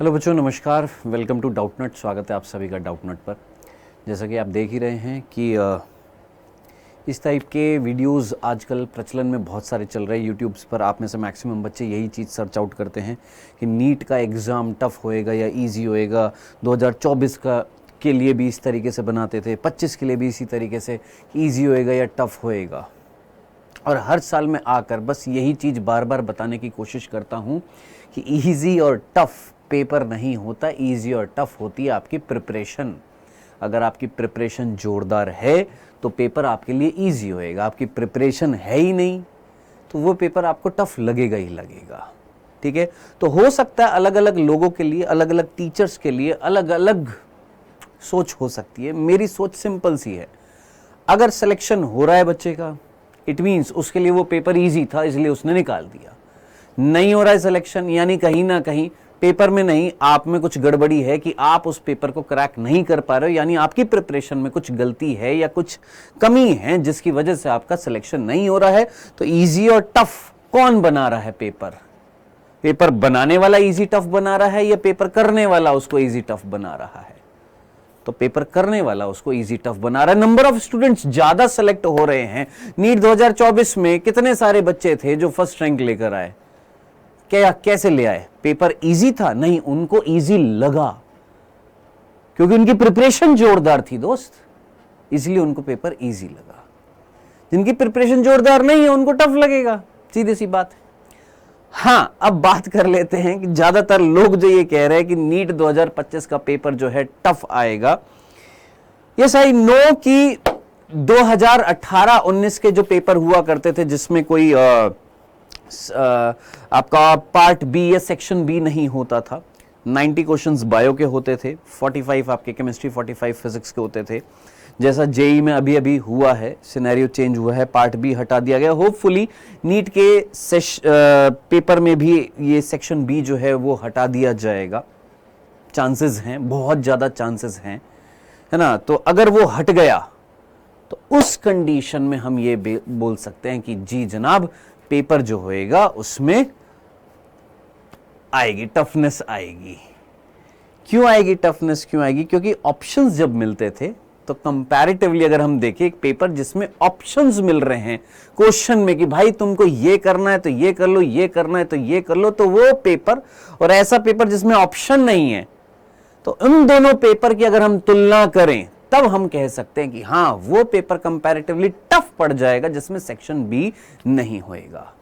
Hello बच्चों, नमस्कार। Welcome to Doubtnut. स्वागत है आप सभी का डाउटनट पर। जैसा कि आप देख ही रहे हैं कि इस टाइप के वीडियोस आजकल प्रचलन में बहुत सारे चल रहे हैं यूट्यूब्स पर। आप में से मैक्सिमम बच्चे यही चीज़ सर्च आउट करते हैं कि नीट का एग्ज़ाम टफ़ होएगा या इजी होएगा। 2024 का के लिए भी इस तरीके से बनाते थे, 25 के लिए भी इसी तरीके से इजी होएगा या टफ़ होएगा। और हर साल मैं आकर बस यही चीज़ बार बार बताने की कोशिश करता हूँ कि ईजी और टफ़ पेपर नहीं होता, ईजी और टफ़ होती है आपकी प्रिपरेशन। अगर आपकी प्रिपरेशन जोरदार है तो पेपर आपके लिए ईजी होएगा। आपकी प्रिपरेशन है ही नहीं तो वो पेपर आपको टफ़ लगेगा ही लगेगा। ठीक है, तो हो सकता है अलग अलग लोगों के लिए, अलग अलग टीचर्स के लिए अलग अलग सोच हो सकती है। मेरी सोच सिंपल सी है, अगर सिलेक्शन हो रहा है बच्चे का, इट मीन्स उसके लिए वो पेपर ईजी था इसलिए उसने निकाल दिया। नहीं हो रहा है सिलेक्शन, यानी कहीं ना कहीं पेपर में नहीं, आप में कुछ गड़बड़ी है कि आप उस पेपर को क्रैक नहीं कर पा रहे हो, यानी आपकी प्रिपरेशन में कुछ गलती है या कुछ कमी है जिसकी वजह से आपका सिलेक्शन नहीं हो रहा है। तो इजी और टफ कौन बना रहा है पेपर? पेपर बनाने वाला इजी टफ बना रहा है या पेपर करने वाला उसको इजी टफ बना रहा है? तो पेपर करने वाला उसको इजी टफ बना रहा है। नंबर ऑफ स्टूडेंट्स ज्यादा सेलेक्ट हो रहे हैं। नीट 2024 में कितने सारे बच्चे थे जो फर्स्ट रैंक लेकर आए? क्या कैसे ले आए? पेपर इजी था? नहीं, उनको इजी लगा क्योंकि उनकी प्रिपरेशन जोरदार थी दोस्त, इसलिए उनको पेपर इजी लगा। जिनकी प्रिपरेशन जोरदार नहीं है उनको टफ लगेगा, सीधी सी बात है। हां, अब बात कर लेते हैं कि ज्यादातर लोग जो ये कह रहे हैं कि नीट 2025 का पेपर जो है टफ आएगा। यस आई नो कि 2018-19 के जो पेपर हुआ करते थे जिसमें कोई आपका पार्ट बी या सेक्शन बी नहीं होता था, 90 क्वेश्चंस बायो के होते थे, 45 आपके केमिस्ट्री, 45 फिजिक्स के होते थे। जैसा जेई में अभी अभी हुआ है, सिनेरियो चेंज हुआ है, पार्ट बी हटा दिया गया। होपफुली नीट के पेपर में भी ये सेक्शन बी जो है वो हटा दिया जाएगा। चांसेस हैं, बहुत ज्यादा चांसेस हैं, है ना। तो अगर वो हट गया तो उस कंडीशन में हम ये बोल सकते हैं कि जी जनाब, पेपर जो होएगा उसमें आएगी टफनेस आएगी। क्यों आएगी टफनेस? क्यों आएगी? क्योंकि ऑप्शंस जब मिलते थे तो कंपैरेटिवली अगर हम देखें एक पेपर जिसमें ऑप्शंस मिल रहे हैं क्वेश्चन में कि भाई तुमको ये करना है तो ये कर लो, ये करना है तो ये कर लो, तो वो पेपर और ऐसा पेपर जिसमें ऑप्शन नहीं है, तो उन दोनों पेपर की अगर हम तुलना करें तब हम कह सकते हैं कि हाँ, वो पेपर कंपैरेटिवली टफ पड़ जाएगा जिसमें सेक्शन बी नहीं होएगा।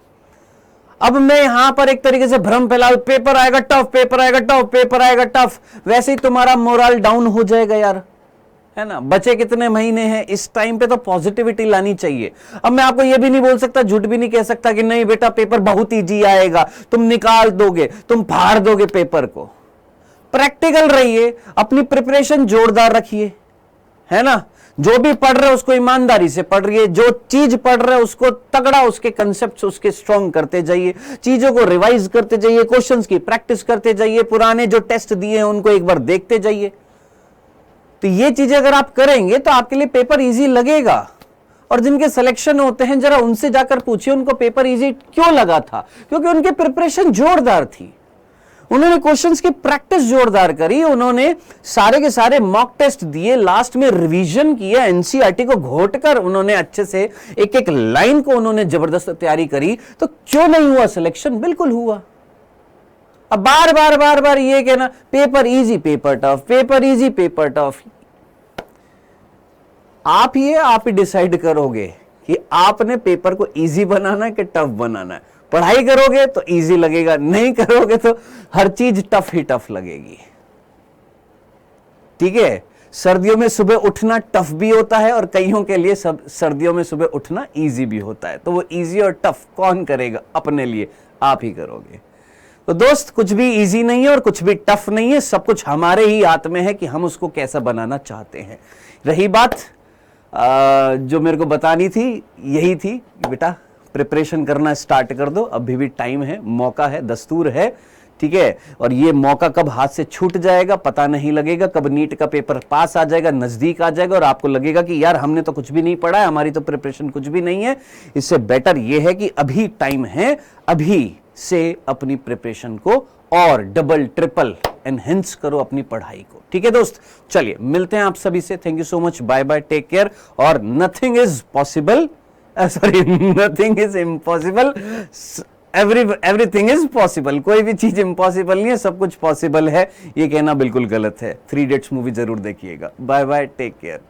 अब मैं यहां पर एक तरीके से भ्रम फैला, पेपर आएगा टफ, पेपर आएगा टफ, पेपर आएगा टफ, वैसे ही तुम्हारा मोरल डाउन हो जाएगा यार, है ना। बचे कितने महीने हैं, इस टाइम पे तो पॉजिटिविटी लानी चाहिए। अब मैं आपको ये भी नहीं बोल सकता, झूठ भी नहीं कह सकता कि नहीं बेटा पेपर बहुत इजी आएगा, तुम निकाल दोगे, तुम फाड़ दोगे पेपर को। प्रैक्टिकल रहिए, अपनी प्रिपरेशन जोरदार रखिए, है ना। जो भी पढ़ रहे हैं उसको ईमानदारी से पढ़ रही है, जो चीज पढ़ रहे हैं उसको तगड़ा, उसके कंसेप्ट उसके स्ट्रॉन्ग करते जाइए, चीजों को रिवाइज करते जाइए, क्वेश्चंस की प्रैक्टिस करते जाइए, पुराने जो टेस्ट दिए हैं उनको एक बार देखते जाइए। तो ये चीजें अगर आप करेंगे तो आपके लिए पेपर इजी लगेगा। और जिनके सिलेक्शन होते हैं जरा उनसे जाकर पूछिए उनको पेपर इजी क्यों लगा था? क्योंकि उनकी प्रिपरेशन जोरदार थी, उन्होंने क्वेश्चंस की प्रैक्टिस जोरदार करी, उन्होंने सारे के सारे मॉक टेस्ट दिए, लास्ट में रिवीजन किया, एनसीईआरटी को घोटकर उन्होंने अच्छे से एक एक लाइन को उन्होंने जबरदस्त तैयारी करी। तो क्यों नहीं हुआ सिलेक्शन? बिल्कुल हुआ। अब बार बार बार बार ये कहना paper easy paper tough, paper easy paper tough, आप ही डिसाइड करोगे कि आपने पेपर को इजी बनाना है कि टफ बनाना है। पढ़ाई करोगे तो इजी लगेगा, नहीं करोगे तो हर चीज टफ ही टफ लगेगी। ठीक है, सर्दियों में सुबह उठना टफ भी होता है और कईयों के लिए सब सर्दियों में सुबह उठना इजी भी होता है। तो वो इजी और टफ कौन करेगा? अपने लिए आप ही करोगे। तो दोस्त, कुछ भी इजी नहीं है और कुछ भी टफ नहीं है, सब कुछ हमारे ही हाथ में है कि हम उसको कैसा बनाना चाहते हैं। रही बात जो मेरे को बतानी थी, यही थी बेटा प्रिपरेशन करना स्टार्ट कर दो, अभी भी टाइम है, मौका है, दस्तूर है। ठीक है, और ये मौका कब हाथ से छूट जाएगा पता नहीं लगेगा, कब नीट का पेपर पास आ जाएगा, नजदीक आ जाएगा और आपको लगेगा कि यार हमने तो कुछ भी नहीं पढ़ा है, हमारी तो प्रिपरेशन कुछ भी नहीं है। इससे बेटर ये है कि अभी टाइम है, अभी से अपनी प्रिपरेशन को और डबल ट्रिपल एनहेंस करो अपनी पढ़ाई को। ठीक है दोस्त, चलिए मिलते हैं आप सभी से। Thank you so much, bye bye, take care. और nothing is possible, sorry nothing is impossible, everything is possible. कोई भी चीज इम्पॉसिबल नहीं है, सब कुछ पॉसिबल है, ये कहना बिल्कुल गलत है। 3 इडियट्स मूवी जरूर देखिएगा। Bye bye, take care.